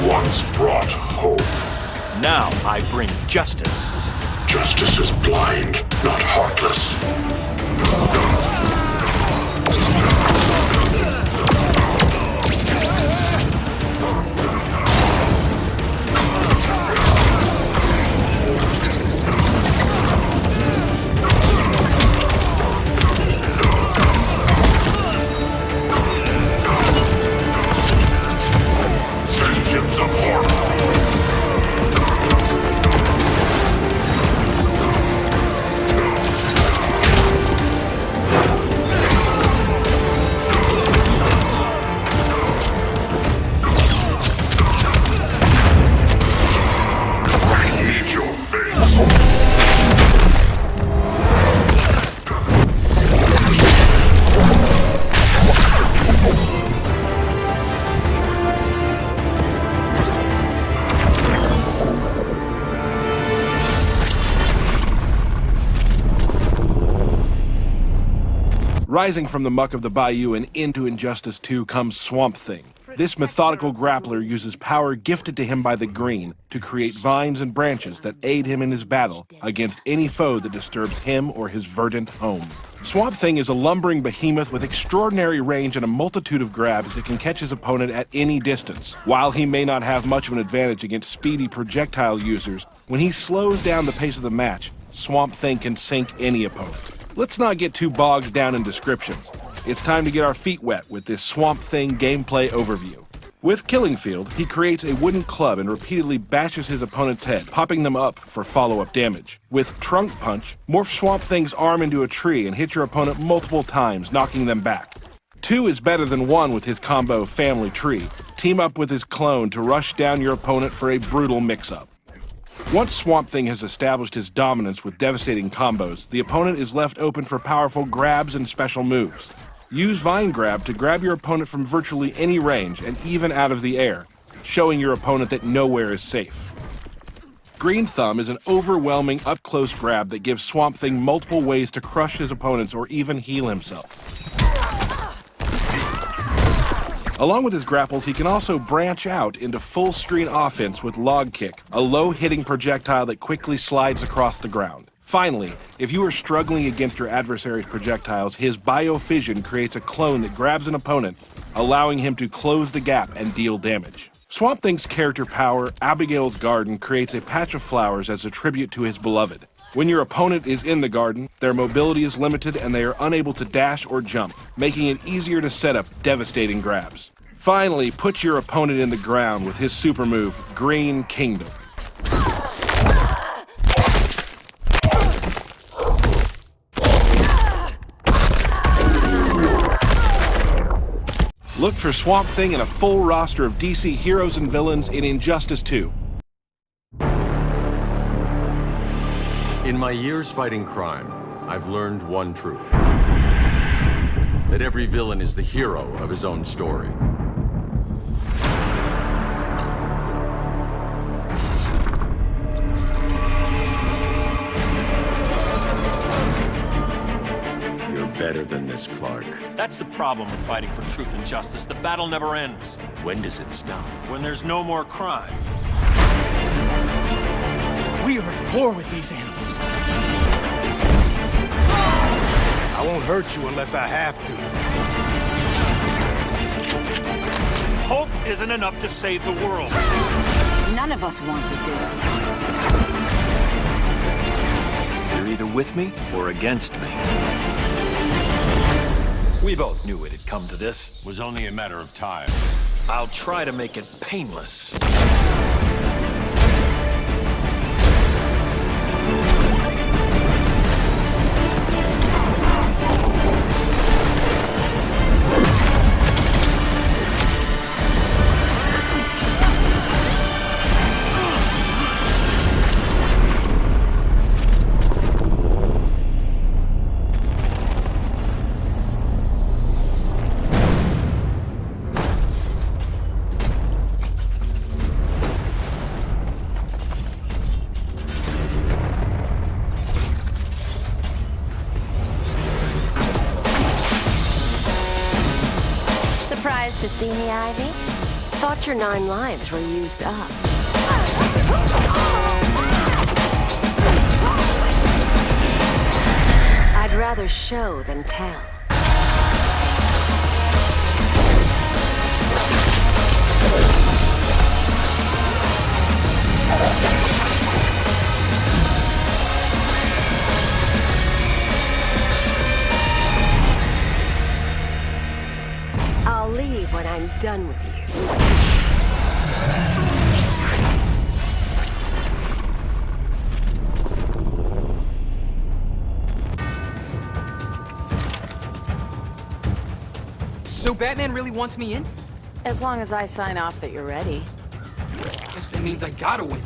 once brought hope. Now I bring justice. Justice is blind, not heartless. Vengeance of horror. Rising from the muck of the bayou and into Injustice 2 comes Swamp Thing. This methodical grappler uses power gifted to him by the Green to create vines and branches that aid him in his battle against any foe that disturbs him or his verdant home. Swamp Thing is a lumbering behemoth with extraordinary range and a multitude of grabs that can catch his opponent at any distance. While he may not have much of an advantage against speedy projectile users, when he slows down the pace of the match, Swamp Thing can sink any opponent. Let's not get too bogged down in descriptions. It's time to get our feet wet with this Swamp Thing gameplay overview. With Killing Field, he creates a wooden club and repeatedly bashes his opponent's head, popping them up for follow-up damage. With Trunk Punch, morph Swamp Thing's arm into a tree and hit your opponent multiple times, knocking them back. 2 is better than 1 with his combo Family Tree. Team up with his clone to rush down your opponent for a brutal mix-up. Once Swamp Thing has established his dominance with devastating combos, the opponent is left open for powerful grabs and special moves. Use Vine Grab to grab your opponent from virtually any range and even out of the air, showing your opponent that nowhere is safe. Green Thumb is an overwhelming up-close grab that gives Swamp Thing multiple ways to crush his opponents or even heal himself. Along with his grapples, he can also branch out into full-screen offense with Log Kick, a low-hitting projectile that quickly slides across the ground. Finally, if you are struggling against your adversary's projectiles, his Biofission creates a clone that grabs an opponent, allowing him to close the gap and deal damage. Swamp Thing's character power, Abigail's Garden, creates a patch of flowers as a tribute to his beloved. When your opponent is in the garden, their mobility is limited and they are unable to dash or jump, making it easier to set up devastating grabs. Finally, put your opponent in the ground with his super move, Green Kingdom. Look for Swamp Thing and a full roster of DC heroes and villains in Injustice 2. In my years fighting crime, I've learned one truth. That every villain is the hero of his own story. You're better than this, Clark. That's the problem with fighting for truth and justice. The battle never ends. When does it stop? When there's no more crime. We are at war with these animals. I won't hurt you unless I have to. Hope isn't enough to save the world. None of us wanted this. You're either with me or against me. We both knew it had come to this. It was only a matter of time. I'll try to make it painless. Surprised to see me, Ivy? Thought your 9 lives were used up. I'd rather show than tell. I'll leave when I'm done with you. So Batman really wants me in? As long as I sign off that you're ready. Guess that means I gotta win.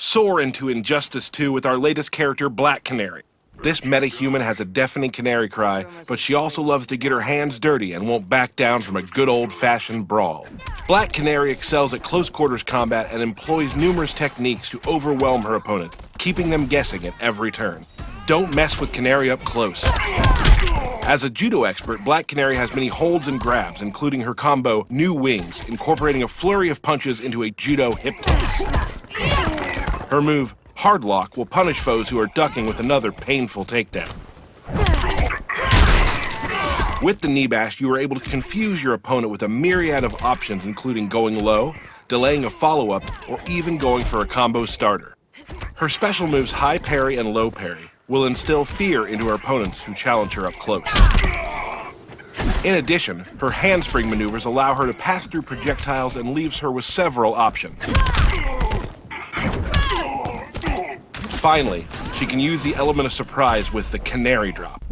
Soar into Injustice 2 with our latest character, Black Canary. This metahuman has a deafening canary cry, but she also loves to get her hands dirty and won't back down from a good old-fashioned brawl. Black Canary excels at close-quarters combat and employs numerous techniques to overwhelm her opponent, keeping them guessing at every turn. Don't mess with Canary up close. As a judo expert, Black Canary has many holds and grabs, including her combo, New Wings, incorporating a flurry of punches into a judo hip toss. Her move, Hard Lock, will punish foes who are ducking with another painful takedown. With the knee bash, you are able to confuse your opponent with a myriad of options, including going low, delaying a follow-up, or even going for a combo starter. Her special moves, High Parry and Low Parry, will instill fear into her opponents who challenge her up close. In addition, her handspring maneuvers allow her to pass through projectiles and leaves her with several options. Finally, she can use the element of surprise with the Canary Drop.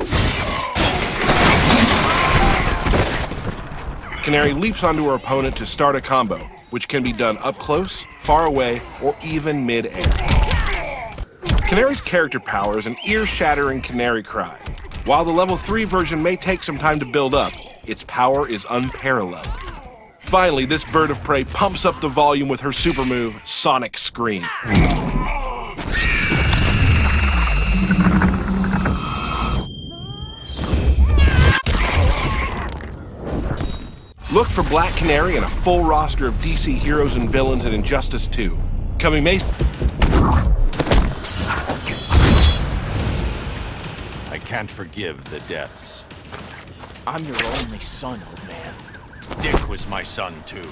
Canary leaps onto her opponent to start a combo, which can be done up close, far away, or even mid-air. Canary's character power is an ear-shattering canary cry. While the level 3 version may take some time to build up, its power is unparalleled. Finally, this bird of prey pumps up the volume with her super move, Sonic Scream. Look for Black Canary and a full roster of DC heroes and villains in Injustice 2. Coming May... I can't forgive the deaths. I'm your only son, old man. Dick was my son, too.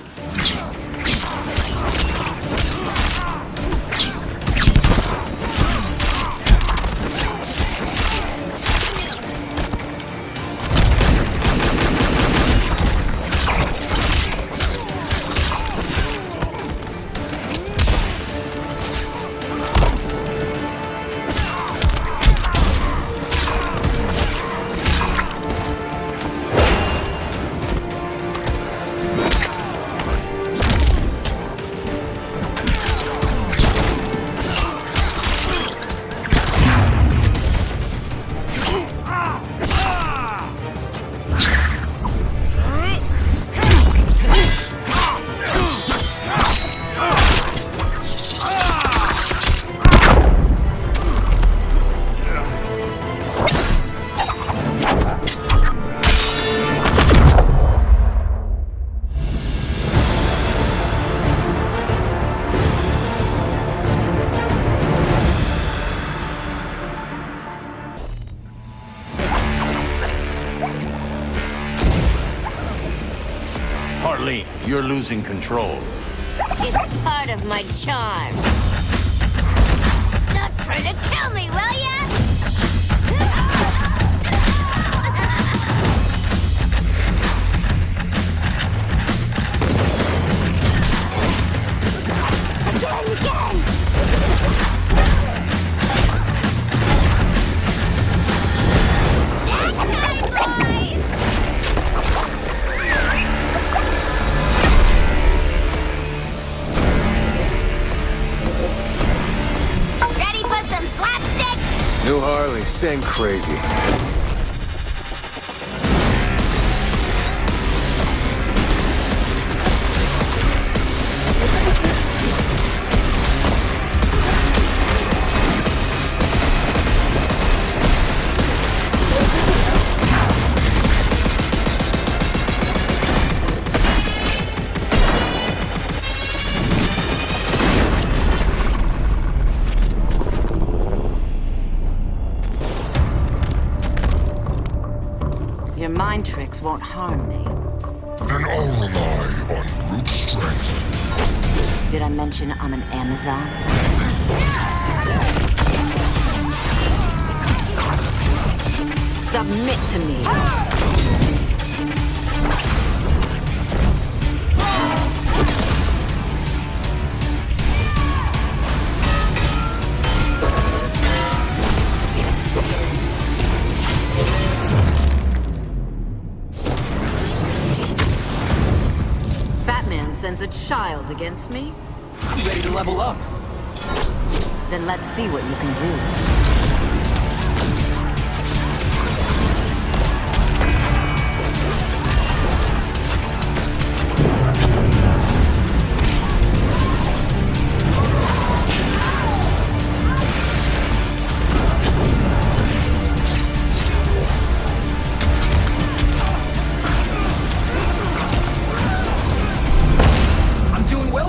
you're losing control. It's part of my charm. Stop trying to kill me, will ya? Again! Ready for some slapstick? New Harley, same crazy. Your mind tricks won't harm me. Then I'll rely on brute strength. Did I mention I'm an Amazon? Submit to me. Sends a child against me? You ready to level up? Then let's see what you can do.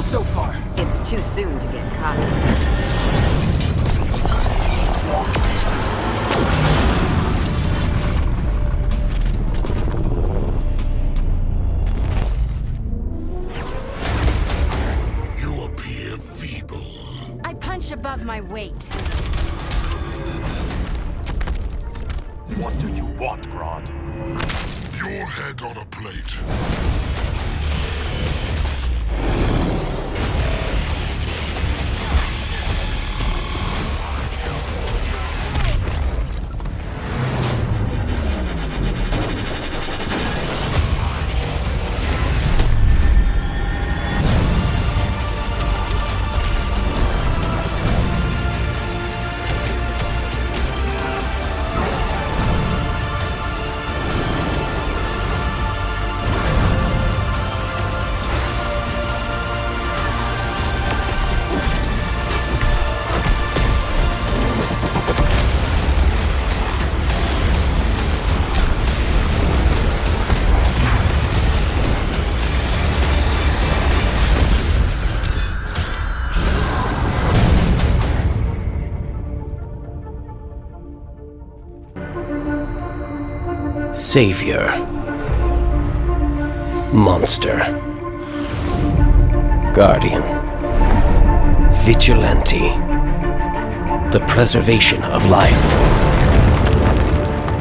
So far. It's too soon to get cocky. You appear feeble. I punch above my weight. What do you want, Grodd? Your head on a plate. Savior. Monster. Guardian. Vigilante. The preservation of life.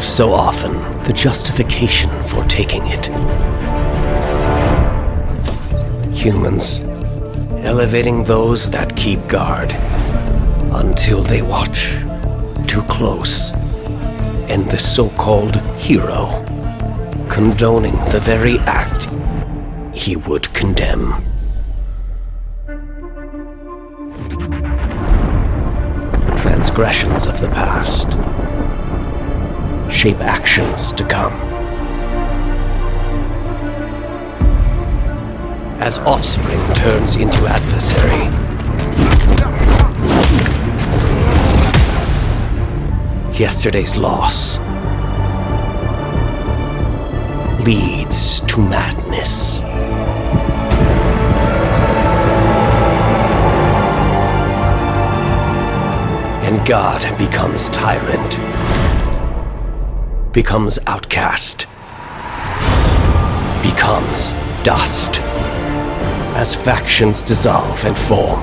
So often, the justification for taking it. Humans, elevating those that keep guard, until they watch too close, and the so-called hero, condoning the very act he would condemn. Transgressions of the past shape actions to come. As offspring turns into adversary, yesterday's loss leads to madness. And God becomes tyrant, becomes outcast, becomes dust. as factions dissolve and form,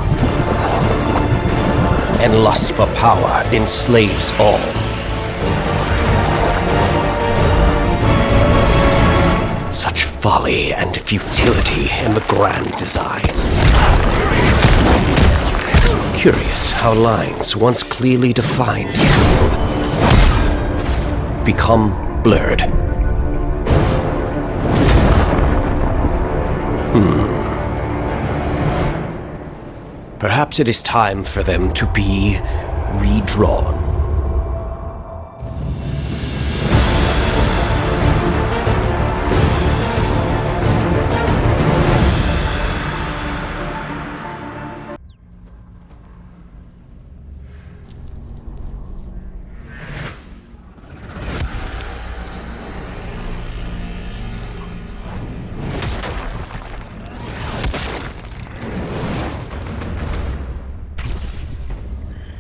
and lust for power enslaves all. Such folly and futility in the grand design. Curious how lines once clearly defined become blurred. Perhaps it is time for them to be redrawn.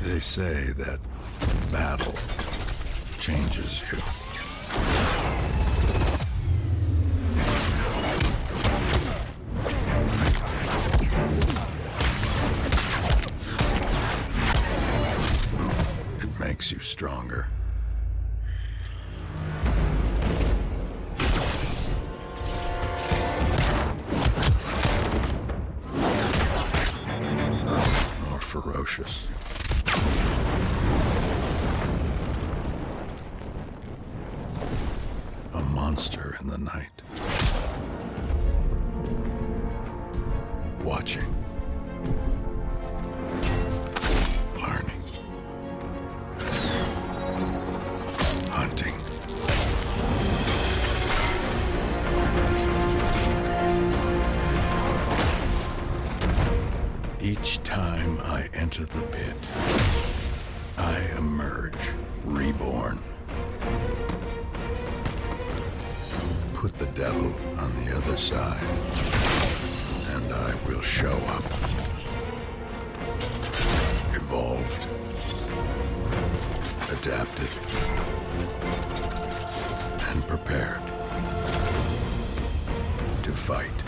They say that battle changes you. It makes you stronger. More ferocious. A monster in the night. Watching. Learning. Hunting. Each time I enter the pit, I emerge reborn. Put the devil on the other side, and I will show up. Evolved. Adapted. And prepared to fight.